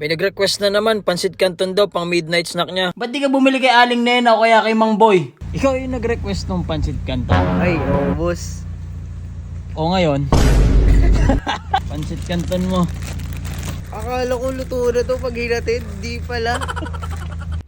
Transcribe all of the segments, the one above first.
May nag-request na naman, pansit canton daw, pang midnight snack niya. Ba't di ka bumili kay Aling Nena o kaya kay Mang Boy? Ikaw yung nag-request ng pansit canton. Ay, oo, boss. O ngayon, pansit canton mo. Akala ko luto na to pag hinatid. Di pala.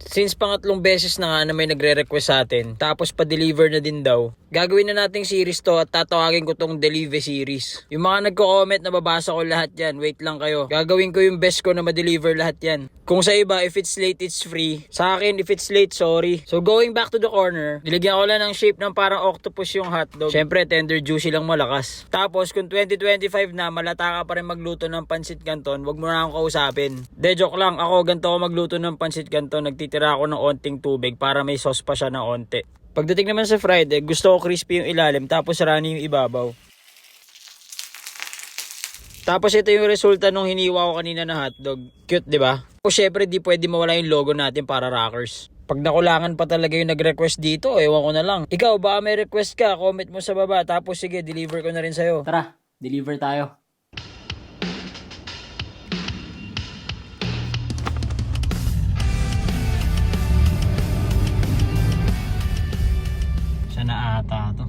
Since pangatlong beses na nga na may nagre-request sa atin, tapos pa-deliver na din daw, gagawin na nating series to at tatawagin ko tong Delive series. Yung mga nagko-comment, nababasa ko lahat yan. Wait lang kayo. Gagawin ko yung best ko na ma-deliver lahat yan. Kung sa iba, if it's late, it's free. Sa akin, if it's late, sorry. So going back to the corner, nilagyan ko lang ng shape ng parang octopus yung hotdog. Syempre, tender juicy lang malakas. Tapos, kung 2025 na, malata ka pa rin magluto ng pansit canton, wag mo na akong kausapin. De, joke lang. Ako, ganito ako magluto ng pansit canton. Nagtitira ako ng onting tubig para may sauce pa siya na onte. Pagdating naman sa fried egg, gusto ko crispy yung ilalim tapos runny yung ibabaw. Tapos ito yung resulta nung hiniwa ko kanina na hotdog. Cute, di ba? O syempre, di pwede mawala yung logo natin para rockers. Pag nakulangan pa talaga yung nag-request dito, ewan ko na lang. Ikaw, baka may request ka, comment mo sa baba. Tapos sige, deliver ko na rin sa'yo. Tara, deliver tayo. Siya na ata to.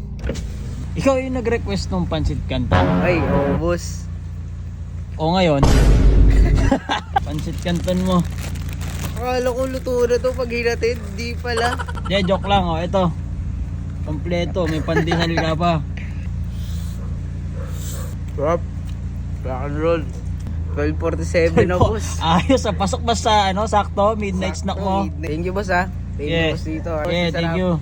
Ikaw yung nag-request ng pansit canton. Ay, oo, boss. O ngayon, pansit canton mo. Akala ko luto na to pag hinatid. Di pala. Di, joke lang, o. Ito. Kompleto, may pandesal ka pa. Rock and roll. 12:47 na, boss. Ayos, pasok ba sa, sakto, midnight snack mo? Thank you, boss, ha. Thank you, Yeah. boss, dito. Yeah, thank you.